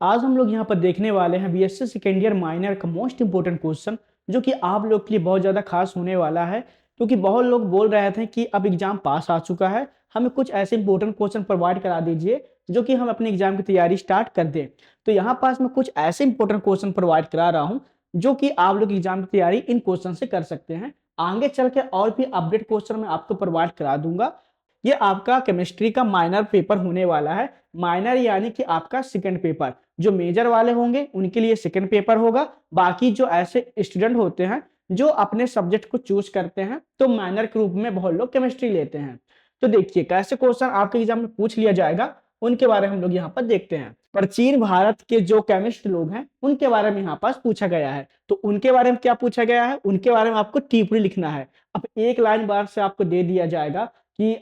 आज हम लोग यहाँ पर देखने वाले हैं बीएससी सेकेंड ईयर माइनर का मोस्ट इंपोर्टेंट क्वेश्चन, जो कि आप लोग के लिए बहुत ज़्यादा खास होने वाला है। क्योंकि बहुत लोग बोल रहे थे कि अब एग्जाम पास आ चुका है, हमें कुछ ऐसे इंपॉर्टेंट क्वेश्चन प्रोवाइड करा दीजिए जो कि हम अपने एग्जाम की तैयारी स्टार्ट कर दें। तो यहाँ पास मैं कुछ ऐसे इंपॉर्टेंट क्वेश्चन प्रोवाइड करा रहा हूँ जो कि आप लोग एग्जाम की तैयारी इन क्वेश्चन से कर सकते हैं। आगे चल के और भी अपडेट क्वेश्चन मैं आपको प्रोवाइड करा दूंगा। ये आपका केमिस्ट्री का माइनर पेपर होने वाला है। माइनर यानी कि आपका सेकंड पेपर। जो मेजर वाले होंगे उनके लिए सेकंड पेपर होगा। बाकी जो ऐसे स्टूडेंट होते हैं जो अपने सब्जेक्ट को चूज करते हैं तो माइनर के रूप में बहुत लोग केमिस्ट्री लेते हैं। तो देखिए कैसे क्वेश्चन आपके एग्जाम में पूछ लिया जाएगा, उनके बारे में हम लोग यहाँ पर देखते हैं। प्राचीन भारत के जो केमिस्ट लोग हैं उनके बारे में यहाँ पास पूछा गया है। तो उनके बारे में क्या पूछा गया है, उनके बारे में आपको टिप्पणी लिखना है। अब एक लाइन बार से आपको दे दिया जाएगा कि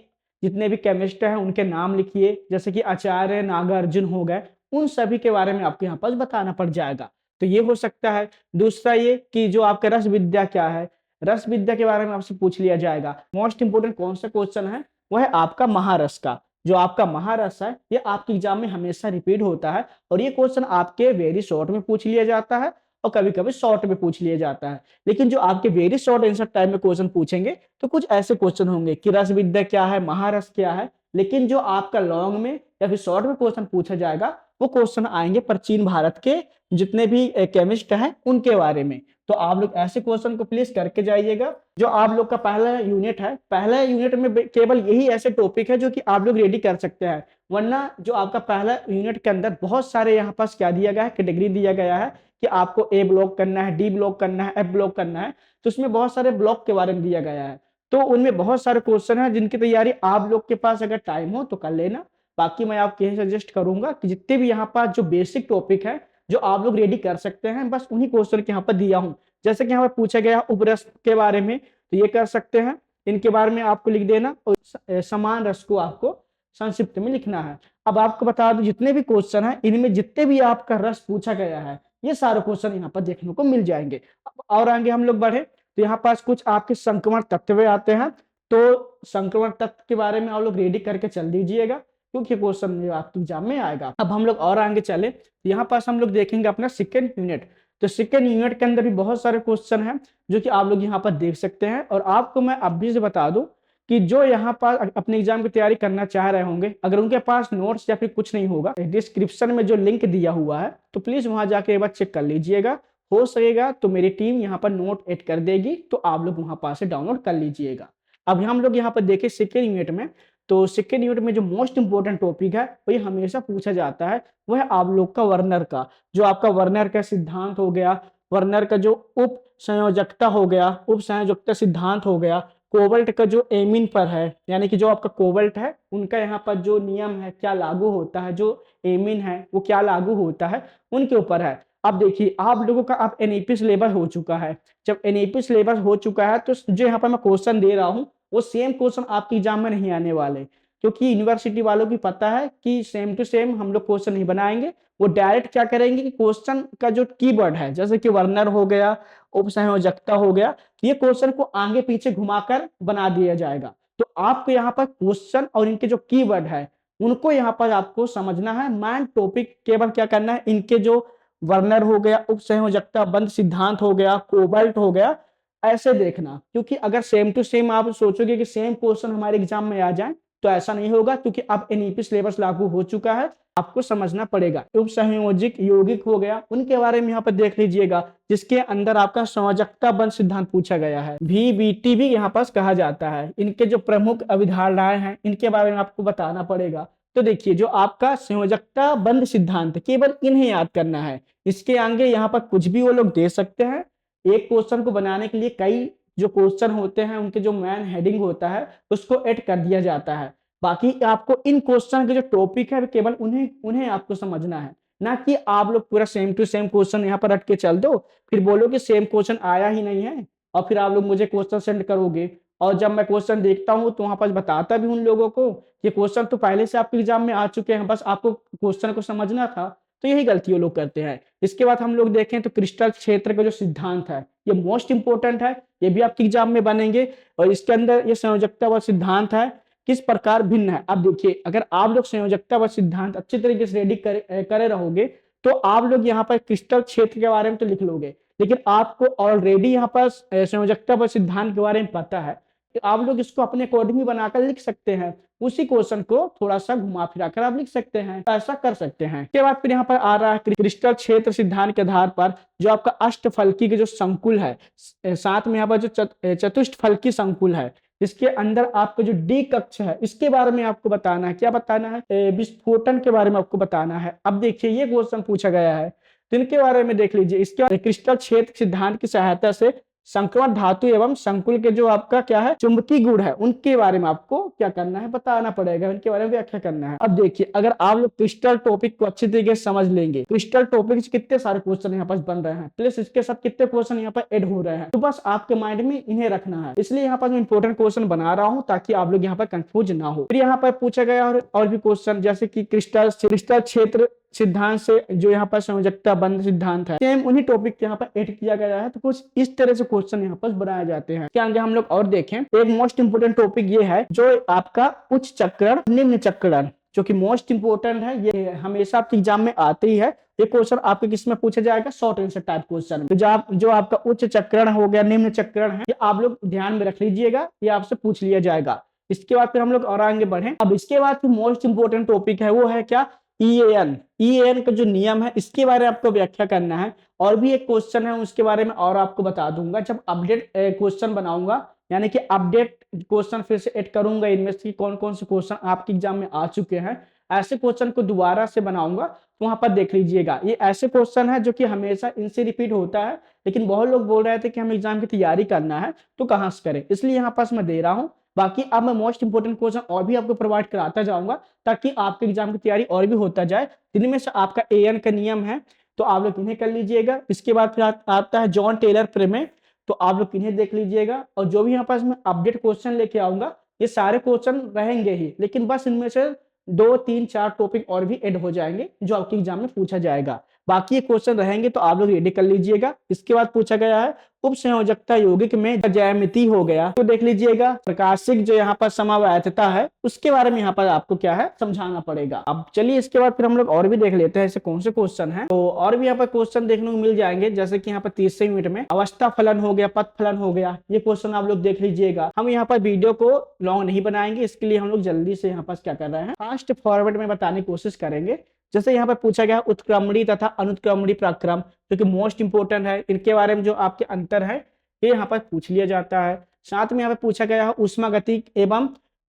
जितने भी केमिस्ट हैं उनके नाम लिखिए, जैसे कि आचार्य नागार्जुन हो गए, उन सभी के बारे में आपको यहाँ पास बताना पड़ जाएगा। तो ये हो सकता है। दूसरा ये कि जो आपका रस विद्या क्या है, रस विद्या के बारे में आपसे पूछ लिया जाएगा। मोस्ट इंपोर्टेंट कौन सा क्वेश्चन है, वह है आपका महारस का। जो आपका महारस है ये आपके एग्जाम में हमेशा रिपीट होता है और ये क्वेश्चन आपके वेरी शॉर्ट में पूछ लिया जाता है और कभी कभी शॉर्ट में पूछ लिया जाता है। लेकिन जो आपके वेरी शॉर्ट आंसर टाइम में क्वेश्चन पूछेंगे तो कुछ ऐसे क्वेश्चन होंगे कि रस विद्या क्या है, महारस क्या है। लेकिन जो आपका लॉन्ग में या फिर शॉर्ट में क्वेश्चन पूछा जाएगा वो क्वेश्चन आएंगे प्राचीन भारत के जितने भी केमिस्ट हैं उनके बारे में। तो आप लोग ऐसे क्वेश्चन को प्लीज करके जाइएगा। जो आप लोग का पहला यूनिट है, पहला यूनिट में केवल यही ऐसे टॉपिक है जो कि आप लोग रेडी कर सकते हैं। वरना जो आपका पहला यूनिट के अंदर बहुत सारे यहाँ पास क्या दिया गया है, कैटेगरी दिया गया है कि आपको ए ब्लॉक करना है, डी ब्लॉक करना है, एफ ब्लॉक करना है। तो उसमें बहुत सारे ब्लॉक के बारे में दिया गया है। तो उनमें बहुत सारे क्वेश्चन है जिनकी तैयारी आप लोग के पास अगर टाइम हो तो कर लेना। बाकी मैं आपको यही सजेस्ट करूंगा कि जितने भी यहाँ पास जो बेसिक टॉपिक है जो आप लोग रेडी कर सकते हैं, बस उन्हीं क्वेश्चन के यहाँ पर दिया हूँ। जैसे कि यहाँ पर पूछा गया उपरस के बारे में, तो ये कर सकते हैं। इनके बारे में आपको लिख देना और समान रस को आपको संक्षिप्त में लिखना है। अब आपको बता दूं जितने भी क्वेश्चन है इनमें जितने भी आपका रस पूछा गया है ये सारे क्वेश्चन यहाँ पर देखने को मिल जाएंगे। और आगे हम लोग बढ़े तो यहाँ पास कुछ आपके संक्रमण तत्व आते हैं। तो संक्रमण तत्व के बारे में आप लोग रेडी करके चल दीजिएगा क्योंकि क्वेश्चन आपके एग्जाम में आएगा। अब हम लोग और आगे चले तो यहाँ पास हम लोग देखेंगे अपना सेकेंड यूनिट। तो सेकेंड यूनिट के अंदर भी बहुत सारे क्वेश्चन हैं जो कि आप लोग यहाँ पर देख सकते हैं। और आपको मैं अभी से बता दूं कि जो यहाँ पर अपने एग्जाम की तैयारी करना चाह रहे होंगे, अगर उनके पास नोट्स या फिर कुछ नहीं होगा, डिस्क्रिप्शन में जो लिंक दिया हुआ है तो प्लीज वहां जाके एक बार चेक कर लीजिएगा। हो सकेगा तो मेरी टीम यहाँ पर नोट ऐड कर देगी, तो आप लोग वहां पास से डाउनलोड कर लीजिएगा। अब हम लोग यहाँ पर देखें सेकेंड यूनिट में, तो सेकेंड यूनिट में जो मोस्ट इंपोर्टेंट टॉपिक है वो ये हमेशा पूछा जाता है, वो है आप लोग का वर्नर का। जो आपका वर्नर का सिद्धांत हो गया, वर्नर का जो उप संयोजकता हो गया, उप संयोजकता सिद्धांत हो गया, कोवल्ट का जो एमिन पर है, यानी कि जो आपका कोवल्ट है उनका यहाँ पर जो नियम है क्या लागू होता है, जो एमिन है वो क्या लागू होता है, उनके ऊपर है। अब देखिए आप लोगों का अब एनईपी सिलेबस हो चुका है। जब एनईपी सिलेबस हो चुका है तो जो यहाँ पर मैं क्वेश्चन दे रहा हूँ वो सेम क्वेश्चन आपके एग्जाम में नहीं आने वाले, क्योंकि यूनिवर्सिटी वालों की पता है कि सेम टू सेम हम लोग क्वेश्चन नहीं बनाएंगे। वो डायरेक्ट क्या करेंगे कि क्वेश्चन का जो कीवर्ड है, जैसे कि वर्नर हो गया, उपसंयोजकता हो गया, ये क्वेश्चन को आगे पीछे घुमाकर बना दिया जाएगा। तो आपको यहाँ पर क्वेश्चन और इनके जो कीवर्ड है उनको यहाँ पर आपको समझना है। मैन टॉपिक केवल क्या करना है, इनके जो वर्नर हो गया, उपसंयोजकता बंध सिद्धांत हो गया, कोबाल्ट हो गया, ऐसे देखना। क्योंकि अगर सेम टू सेम आप सोचोगे कि सेम क्वेश्चन हमारे एग्जाम में आ जाए तो ऐसा नहीं होगा, क्योंकि अब एनईपी सिलेबस लागू हो चुका है, आपको समझना पड़ेगा। उप संयोजिक यौगिक हो गया, उनके बारे में यहाँ पर देख लीजिएगा, जिसके अंदर आपका संयोजकता बंध सिद्धांत पूछा गया है, VBT भी यहाँ पास कहा जाता है। इनके जो प्रमुख अवधारणाएं हैं इनके बारे में आपको बताना पड़ेगा। तो देखिए जो आपका संयोजकता बंध सिद्धांत, केवल इन्हें याद करना है। इसके आगे यहाँ पर कुछ भी वो लोग दे सकते हैं। एक क्वेश्चन को बनाने के लिए कई जो क्वेश्चन होते हैं उनके जो मैन हेडिंग होता है उसको ऐड कर दिया जाता है। बाकी आपको इन क्वेश्चन के जो टॉपिक है केवल उन्हें उन्हें आपको समझना है, ना कि आप लोग पूरा सेम टू सेम क्वेश्चन यहाँ पर रट के चल दो, फिर बोलो कि सेम क्वेश्चन आया ही नहीं है और फिर आप लोग मुझे क्वेश्चन सेंड करोगे। और जब मैं क्वेश्चन देखता हूँ तो वहां पर बताता भी उन लोगों को कि क्वेश्चन तो पहले से आपके एग्जाम में आ चुके हैं, बस आपको क्वेश्चन को समझना था। तो यही गलती वो लोग करते हैं। इसके बाद हम लोग देखें तो क्रिस्टल क्षेत्र का जो सिद्धांत है ये मोस्ट इंपोर्टेंट है, ये भी आपके एग्जाम में बनेंगे। और इसके अंदर ये संयोजकता व सिद्धांत है किस प्रकार भिन्न है। अब देखिए अगर आप लोग संयोजकता व सिद्धांत अच्छी तरीके से रेडी करे रहोगे तो आप लोग यहाँ पर क्रिस्टल क्षेत्र के बारे में तो लिख लोगे, लेकिन आपको ऑलरेडी यहाँ पर संयोजकता पर सिद्धांत के बारे में पता है, कि आप लोग इसको अपने अकॉर्डिंग भी बनाकर लिख सकते हैं। उसी क्वेश्चन को थोड़ा सा घुमा फिरा कर आप लिख सकते हैं, ऐसा कर सकते हैं। इसके बाद फिर यहाँ पर आ रहा है क्रिस्टल क्षेत्र सिद्धांत के आधार पर जो आपका अष्टफलकी के जो संकुल है, साथ में यहाँ पर जो चतुष्फलकी संकुल है, इसके अंदर आपका जो डी कक्ष है, इसके बारे में आपको बताना है। क्या बताना है? विस्फोटन के बारे में आपको बताना है। अब देखिए ये क्वेश्चन पूछा गया है, तो इनके बारे में देख लीजिए। इसके बाद क्रिस्टल क्षेत्र सिद्धांत की सहायता से संक्रमण धातु एवं संकुल के जो आपका क्या है चुंबकीय गुण है, उनके बारे में आपको क्या करना है, बताना पड़ेगा, उनके बारे में व्याख्या करना है। अब देखिए, अगर आप लोग क्रिस्टल टॉपिक को अच्छी तरीके से समझ लेंगे, क्रिस्टल टॉपिक से कितने सारे क्वेश्चन यहाँ पर बन रहे हैं, प्लस इसके साथ कितने क्वेश्चन यहाँ पर ऐड हो रहे हैं, तो बस आपके माइंड में इन्हें रखना है। इसलिए यहाँ पर मैं इंपॉर्टेंट क्वेश्चन बना रहा हूँ ताकि आप लोग यहाँ पर कंफ्यूज ना हो। फिर यहाँ पर पूछा गया और भी क्वेश्चन, जैसे कि क्रिस्टल क्षेत्र सिद्धांत से जो यहाँ पर संयोजकता बंध सिद्धांत है, सेम उन्हीं टॉपिक यहाँ पर ऐड किया गया है। तो कुछ इस तरह से क्वेश्चन यहाँ पर बनाए जाते हैं। क्या आगे हम लोग और देखें, एक मोस्ट इंपोर्टेंट टॉपिक ये है जो आपका उच्च चक्रण निम्न चक्रण, जो कि मोस्ट इंपोर्टेंट है, ये हमेशा आपके एग्जाम में आते ही है। ये क्वेश्चन आपके किस में पूछा जाएगा? Short answer type question. तो जो आपका उच्च चक्रण हो गया, निम्न चक्रण है, ये आप लोग ध्यान में रख लीजिएगा, ये आपसे पूछ लिया जाएगा। इसके बाद फिर हम लोग और आगे बढ़े। अब इसके बाद फिर मोस्ट इंपोर्टेंट टॉपिक है, वो है क्या? ईएएन का जो नियम है, इसके बारे में आपको व्याख्या करना है। और भी एक क्वेश्चन है, उसके बारे में और आपको बता दूंगा जब अपडेट क्वेश्चन बनाऊंगा, यानी कि अपडेट क्वेश्चन फिर से ऐड करूंगा इनमें से कौन कौन से क्वेश्चन आपके एग्जाम में आ चुके हैं। ऐसे क्वेश्चन को दोबारा से बनाऊंगा, तो वहां पर देख लीजिएगा। ये ऐसे क्वेश्चन है जो कि हमेशा इनसे रिपीट होता है, लेकिन बहुत लोग बोल रहे थे कि हमें एग्जाम की तैयारी करना है तो कहां से करें, इसलिए यहाँ पास मैं दे रहा हूँ। बाकी अब मैं मोस्ट इंपोर्टेंट क्वेश्चन और भी आपको प्रोवाइड कराता जाऊंगा, ताकि आपके एग्जाम की तैयारी और भी होता जाए। जिनमें से आपका एएन का नियम है, तो आप लोग इन्हें कर लीजिएगा। इसके बाद फिर आता है जॉन टेलर प्रमेय, तो आप लोग इन्हें देख लीजिएगा। और जो भी यहाँ पास मैं अपडेट क्वेश्चन लेके आऊंगा, ये सारे क्वेश्चन रहेंगे ही, लेकिन बस इनमें से 2 3 4 टॉपिक और भी ऐड हो जाएंगे जो आपके एग्जाम में पूछा जाएगा। बाकी ये क्वेश्चन रहेंगे, तो आप लोग रेडी कर लीजिएगा। इसके बाद पूछा गया है उप संयोजकता यौगिक में ज्यामिति हो गया, तो देख लीजिएगा। प्रकाशिक जो यहाँ पर समवायतता है, उसके बारे में यहाँ पर आपको क्या है समझाना पड़ेगा। अब चलिए इसके बाद फिर हम लोग और भी देख लेते हैं ऐसे कौन से क्वेश्चन है। तो और भी यहाँ पर क्वेश्चन देखने को मिल जाएंगे, जैसे कि यहाँ पर 30 मिनट में अवस्था फलन हो गया, पथ फलन हो गया, ये क्वेश्चन आप लोग देख लीजिएगा। हम यहाँ पर वीडियो को लॉन्ग नहीं बनाएंगे, इसके लिए हम लोग जल्दी से यहाँ पर क्या कर रहे हैं, फास्ट फॉरवर्ड में बताने की कोशिश करेंगे। जैसे यहाँ पर पूछा गया उत्क्रमणी तथा अनुत्क्रमणी प्रक्रम, जो कि मोस्ट इंपोर्टेंट है, इनके बारे में जो आपके अंतर है ये यहाँ पर पूछ लिया जाता है। साथ में यहाँ पर पूछा गया है ऊष्मागतिक एवं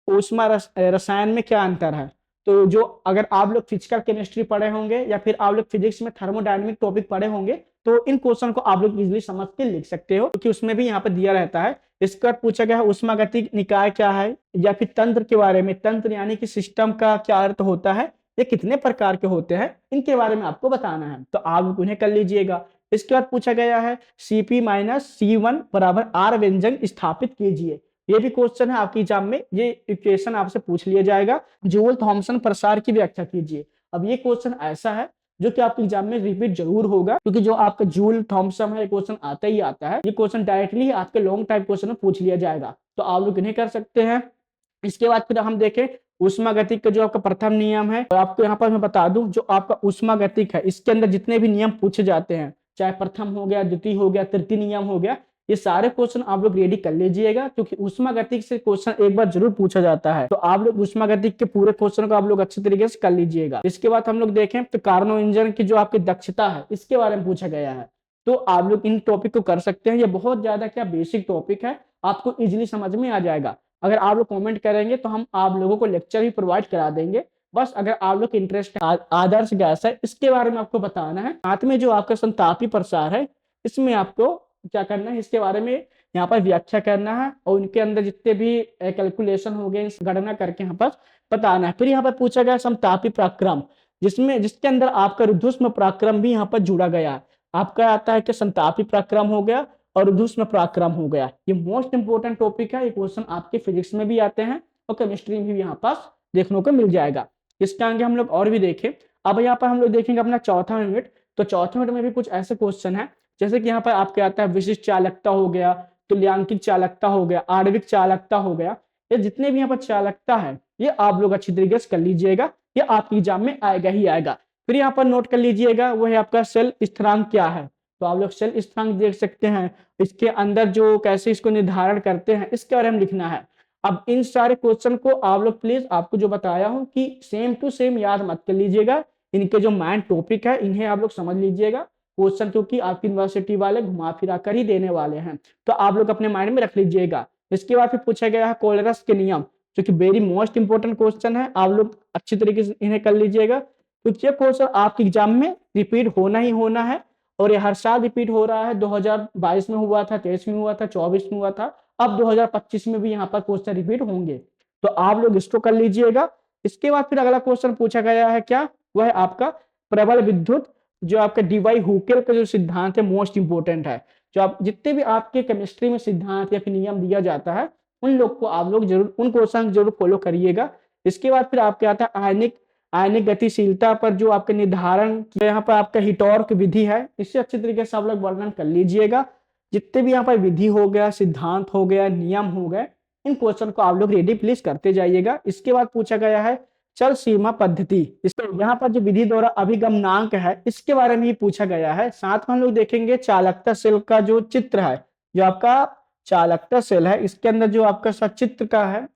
ऊष्मा रसायन में क्या अंतर है। तो जो अगर आप लोग फिजिकल केमिस्ट्री पढ़े होंगे या फिर आप लोग फिजिक्स में थर्मोडायनेमिक टॉपिक पढ़े होंगे, तो इन क्वेश्चन को आप लोग इजीली समझ के लिख सकते हो, क्योंकि उसमें भी यहाँ पर दिया रहता है। इसके बाद पूछा गया है ऊष्मागतिक निकाय क्या है, या फिर तंत्र के बारे में, तंत्र यानी कि सिस्टम का क्या अर्थ होता है, ये कितने प्रकार के होते हैं, इनके बारे में आपको बताना है, तो आप उन्हें कर लीजिएगा। इसके बाद पूछा गया है Cp-C1 बराबर R व्यंजक स्थापित कीजिए। ये भी क्वेश्चन है आपके एग्जाम में, ये इक्वेशन आपसे पूछ लिया जाएगा। जूल थॉमसन प्रसार की व्याख्या कीजिए। अब ये क्वेश्चन ऐसा है जो कि आपके एग्जाम में रिपीट जरूर होगा, क्योंकि जो आपका जूल थॉमसन है, क्वेश्चन आता ही आता है। ये क्वेश्चन डायरेक्टली आपके लॉन्ग टाइप क्वेश्चन में पूछ लिया जाएगा, तो आप लोग इन्हें कर सकते हैं। इसके बाद फिर हम देखें ऊष्मागतिक का जो आपका प्रथम नियम है, तो आपको यहाँ पर मैं बता दूं, जो आपका ऊष्मागतिक है, इसके अंदर जितने भी नियम पूछे जाते हैं, चाहे प्रथम हो गया, द्वितीय हो गया, तृतीय नियम हो गया, ये सारे क्वेश्चन आप लोग रेडी कर लीजिएगा, क्योंकि ऊष्मागतिक से क्वेश्चन एक बार जरूर पूछा जाता है। तो आप लोग ऊष्मागतिक के पूरे क्वेश्चन को आप लोग अच्छे तरीके से कर लीजिएगा। इसके बाद हम लोग देखें तो कार्नो इंजन की जो आपकी दक्षता है, इसके बारे में पूछा गया है, तो आप लोग इन टॉपिक को कर सकते हैं। ये बहुत ज्यादा क्या बेसिक टॉपिक है, आपको इजिली समझ में आ जाएगा। अगर आप लोग कमेंट करेंगे तो हम आप लोगों को लेक्चर भी प्रोवाइड करा देंगे। बस अगर आप लोग इंटरेस्ट आदर्श गैस है, इसके बारे में आपको बताना है। साथ में जो आपका संतापी प्रसार है, इसमें आपको क्या करना है, इसके बारे में यहाँ पर व्याख्या करना है, और उनके अंदर जितने भी कैलकुलेशन हो गए, गणना करके यहाँ पर बताना है। फिर यहाँ पर पूछा गया समतापी पराक्रम, जिसके अंदर आपका रुद्धुष्म पराक्रम भी यहाँ पर जुड़ा गया। आपका आता है कि संतापी पराक्रम हो गया और रुद्धुष्म पराक्रम हो गया। ये मोस्ट इंपोर्टेंट टॉपिक है, ये क्वेश्चन आपके फिजिक्स में भी आते हैं और केमिस्ट्री में भी यहाँ पास देखने को मिल जाएगा। इसके आगे हम लोग और भी देखें। अब यहाँ पर हम लोग देखेंगे अपना चौथा यूनिट। तो चौथे यूनिट में भी कुछ ऐसे क्वेश्चन है, जैसे कि यहाँ पर आपके आता है विशिष्ट चालकता हो गया, तुल्यांकित चालकता हो गया, आणविक चालकता हो गया। ये जितने भी यहाँ पर चालकता है, ये आप लोग अच्छी तरीके से कर लीजिएगा, ये आपके एग्जाम में आएगा ही आएगा। फिर यहाँ पर नोट कर लीजिएगा वो है आपका सेल स्थिरांक क्या है। तो आप लोग सेल स्थिरांक देख सकते हैं, इसके अंदर जो कैसे इसको निर्धारण करते हैं इसके बारे में लिखना है। अब इन सारे क्वेश्चन को आप लोग प्लीज, आपको जो बताया हूं कि सेम टू सेम याद मत कर लीजिएगा, इनके जो मेन टॉपिक है इन्हें आप लोग समझ लीजिएगा। क्वेश्चन क्योंकि आपकी यूनिवर्सिटी वाले घुमा फिरा कर ही देने वाले हैं, तो आप लोग अपने माइंड में रख लीजिएगा। इसके बाद फिर पूछा गया है कोलेरस के नियम, जो कि वेरी मोस्ट इंपोर्टेंट क्वेश्चन है, आप लोग अच्छी तरीके से इन्हें कर लीजिएगा, क्योंकि ये क्वेश्चन आपके एग्जाम में रिपीट होना ही होना है। और ये हर साल रिपीट हो रहा है, 2022 में हुआ था, 23 में हुआ था, 24 में हुआ था, अब 2025 में भी यहाँ पर क्वेश्चन रिपीट होंगे, तो आप लोग इसको कर लीजिएगा। इसके बाद फिर अगला क्वेश्चन पूछा गया है क्या, वह है आपका प्रबल विद्युत, जो आपका डीवाई हुकेल का जो सिद्धांत है मोस्ट इंपोर्टेंट है। जो आप जितने भी आपके केमिस्ट्री में सिद्धांत या फिर नियम दिया जाता है उन लोग को आप लोग जरूर, उन क्वेश्चन जरूर फॉलो करिएगा। इसके बाद फिर आपके आता है आयनिक आयनिक गतिशीलता पर जो आपके निर्धारण, यहाँ पर आपका हिटॉर्क विधि है, इससे अच्छे तरीके से आप लोग वर्णन कर लीजिएगा। जितने भी यहाँ पर विधि हो गया, सिद्धांत हो गया, नियम हो गए, इन क्वेश्चन को आप लोग रेडी प्लीज करते जाइएगा। इसके बाद पूछा गया है चल सीमा पद्धति, इसमें यहाँ पर जो विधि द्वारा अभिगमनांक है इसके बारे में ही पूछा गया है। साथ में हम लोग देखेंगे चालकता सेल का जो चित्र है, जो आपका चालकता सेल है इसके अंदर जो आपका सचित्र का है,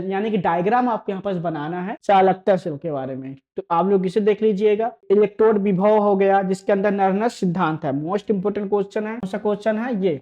यानी कि डायग्राम आपको यहाँ पर बनाना है चालकता सेल के बारे में, तो आप लोग इसे देख लीजिएगा। इलेक्ट्रोड विभव हो गया, जिसके अंदर नर्नस सिद्धांत है, मोस्ट इंपोर्टेंट क्वेश्चन है। कौन सा क्वेश्चन है ये,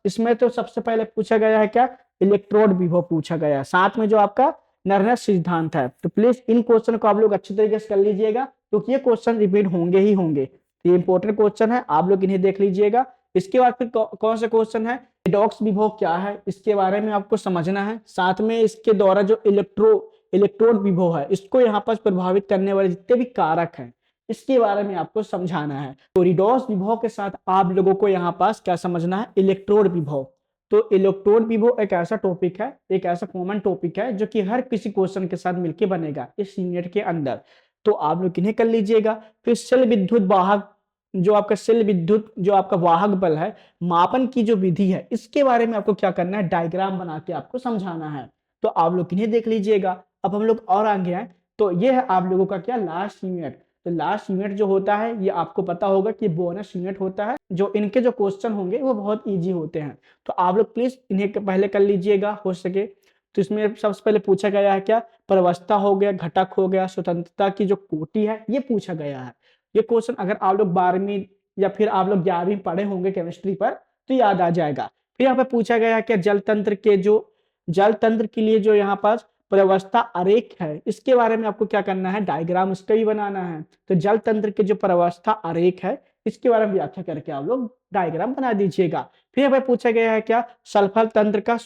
इसमें तो सबसे पहले पूछा गया है क्या, इलेक्ट्रोड विभव पूछा गया, साथ में जो आपका नर्नस सिद्धांत है। तो प्लीज इन क्वेश्चन को आप लोग अच्छी तरीके से कर लीजिएगा, क्योंकि ये क्वेश्चन रिपीट होंगे ही होंगे, तो ये इंपॉर्टेंट क्वेश्चन है, आप लोग इन्हें देख लीजिएगा। इसके बाद फिर कौन सा क्वेश्चन है, रिडॉक्स विभव क्या है, इसके बारे में आपको समझना है। साथ में इसके द्वारा जो इलेक्ट्रोड विभव है, इसको यहाँ पर प्रभावित करने वाले जितने भी कारक हैं इसके बारे में आपको समझाना है। तो रिडॉक्स विभव के साथ आप लोगों को यहाँ पास क्या समझना है, इलेक्ट्रोड विभव। तो इलेक्ट्रोड विभव एक ऐसा टॉपिक है, एक ऐसा कॉमन टॉपिक है जो कि हर किसी क्वेश्चन के साथ मिलकर बनेगा इस यूनिट के अंदर, तो आप लोग इन्हें कर लीजिएगा। फिर सेल विद्युत वाहक, जो आपका सेल विद्युत जो आपका वाहक बल है, मापन की जो विधि है, इसके बारे में आपको क्या करना है, डायग्राम बना के आपको समझाना है, तो आप लोग इन्हें देख लीजिएगा। अब हम लोग और आगे आए, तो ये है आप लोगों का क्या, लास्ट यूनिट। तो लास्ट यूनिट जो होता है ये आपको पता होगा कि बोनस यूनिट होता है, जो इनके जो क्वेश्चन होंगे वो बहुत ईजी होते हैं, तो आप लोग प्लीज इन्हें पहले कर लीजिएगा हो सके। तो इसमें सबसे पहले पूछा गया है क्या, प्रवस्था हो गया, घटक हो गया, स्वतंत्रता की जो कोटि है ये पूछा गया है। ये क्वेश्चन अगर आप लोग 12वीं या फिर आप लोग 11वीं पढ़े होंगे केमिस्ट्री पर तो याद आ जाएगा। फिर यहाँ पे पूछा गया है कि जल तंत्र के लिए जो यहाँ पास प्रवस्था आरेख है, इसके बारे में आपको क्या करना है, डायग्राम उसका भी बनाना है। तो जल तंत्र के जो प्रवस्था आरेख है इसके बारे में व्याख्या करके आप लोग डायग्राम बना दीजिएगा। फिर यहाँ पे पूछा गया है क्या, सल्फर तंत्र का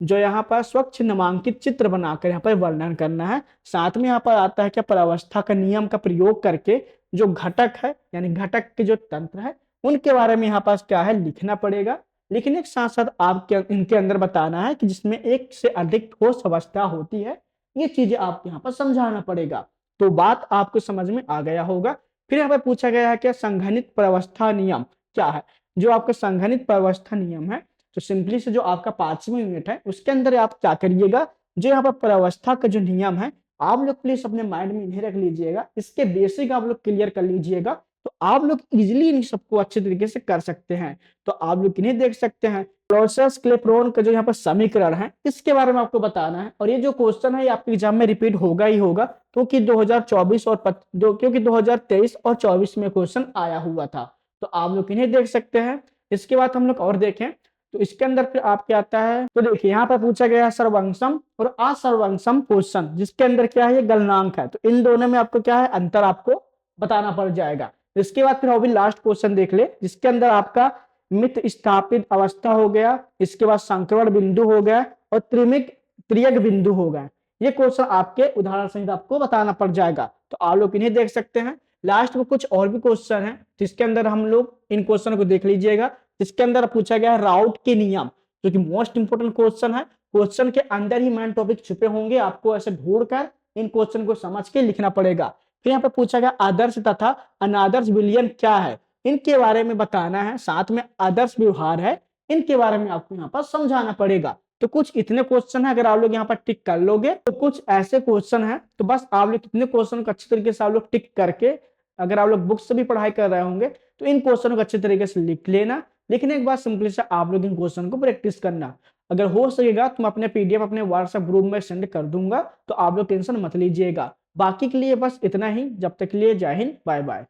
जो यहाँ पर स्वच्छ नामांकित चित्र बनाकर यहाँ पर वर्णन करना है। साथ में यहाँ पर आता है क्या, प्रवस्था का नियम का प्रयोग करके जो घटक है, यानी घटक के जो तंत्र है उनके बारे में यहाँ पास क्या है, लिखना पड़ेगा। लिखने के साथ साथ आपके इनके अंदर बताना है कि जिसमें एक से अधिक ठोस अवस्था होती है, ये चीजें आपको यहाँ पर समझाना पड़ेगा। तो बात आपको समझ में आ गया होगा। फिर यहाँ पर पूछा गया है कि संघनित प्रवस्था नियम क्या है। जो आपका संघनित प्रवस्था नियम है, तो सिंपली से जो आपका 5वां यूनिट है उसके अंदर आप क्या करिएगा, जो यहाँ पर प्रवस्था का जो नियम है आप लोग प्लीज अपने माइंड में इन्हें रख लीजिएगा, इसके बेसिक आप लोग क्लियर कर लीजिएगा, तो आप लोग इजिली इन सबको अच्छे तरीके से कर सकते हैं। तो आप लोग इन्हें देख सकते हैं, क्लॉसियस क्लेपेरॉन का जो यहाँ पर समीकरण है इसके बारे में आपको बताना है। और ये जो क्वेश्चन है ये आपके एग्जाम में रिपीट होगा ही होगा, क्योंकि 2023 और 24 में क्वेश्चन आया हुआ था, तो आप लोग इन्हें देख सकते हैं। इसके बाद हम लोग और देखें तो इसके अंदर फिर आपके आता है, तो देखिए यहाँ पर पूछा गया है सर्वंशम और असर्वंशम क्वेश्चन, जिसके अंदर क्या है, ये गलनांक है, तो इन दोनों में आपको क्या है, अंतर आपको बताना पड़ जाएगा। इसके बाद फिर अभी लास्ट क्वेश्चन देख ले, जिसके अंदर आपका मित स्थापित अवस्था हो गया, इसके बाद संक्रमण बिंदु हो गया और त्रियक बिंदु हो गया। ये क्वेश्चन आपके उदाहरण सहित आपको बताना पड़ जाएगा, तो आप लोग इन्हें देख सकते हैं। लास्ट में कुछ और भी क्वेश्चन है, जिसके अंदर हम लोग इन क्वेश्चन को देख लीजिएगा। इसके अंदर पूछा गया है राउट के नियम, जो कि मोस्ट इंपोर्टेंट क्वेश्चन है। क्वेश्चन के अंदर ही मेन टॉपिक छुपे होंगे, आपको ऐसे ढूंढकर इन क्वेश्चन को समझ के लिखना पड़ेगा। फिर यहाँ पे पूछा गया आदर्श तथा अनादर्श विलयन क्या है, इनके बारे में बताना है। साथ में आदर्श व्यवहार है, इनके बारे में आपको यहाँ पर समझाना पड़ेगा। तो कुछ इतने क्वेश्चन है, अगर आप लोग यहाँ पर टिक कर लोगे तो कुछ ऐसे क्वेश्चन है, तो बस आप लोग कितने क्वेश्चन को अच्छे तरीके से आप लोग टिक करके, अगर आप लोग बुक से भी पढ़ाई कर रहे होंगे तो इन क्वेश्चन को अच्छे तरीके से लिख लेना। लिखने के बाद सिंपली से आप लोग इन क्वेश्चन को प्रैक्टिस करना। अगर हो सकेगा तो मैं अपने पीडीएफ अपने व्हाट्सएप ग्रुप में सेंड कर दूंगा, तो आप लोग टेंशन मत लीजिएगा। बाकी के लिए बस इतना ही, जब तक के लिए जय हिंद, बाय बाय।